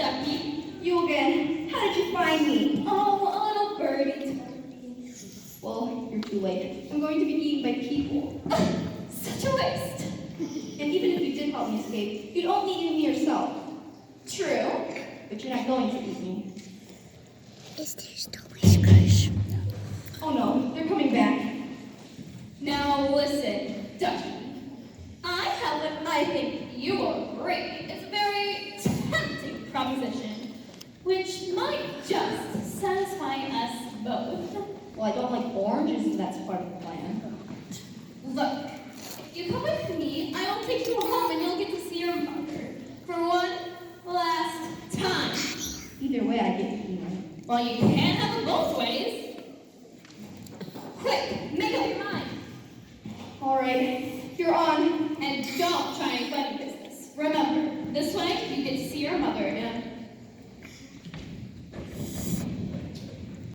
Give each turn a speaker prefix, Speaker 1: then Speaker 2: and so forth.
Speaker 1: Ducky.
Speaker 2: You again. How did you find me?
Speaker 1: Oh, a little birdie told me.
Speaker 2: Well, you're too late. I'm going to be eaten by people.
Speaker 1: Such a waste.
Speaker 2: And even if you did help me escape, you'd only eat me yourself.
Speaker 1: True.
Speaker 2: But you're not going to eat me.
Speaker 3: Is there still whiskers?
Speaker 2: Oh no, they're coming back.
Speaker 1: Now listen, Ducky. I have what I think you will agree is a very tempting proposition, which might just satisfy us both.
Speaker 2: Well, I don't like oranges, and that's part of the plan.
Speaker 1: Look, if you come with me, I will take you home and you'll get to see your mother for one last time.
Speaker 2: Either way, I get eaten.
Speaker 1: Well, you can't have it both ways. Quick, make up your mind.
Speaker 2: All right, you're on.
Speaker 1: And don't try any funny business. Remember, this way you get to see your mother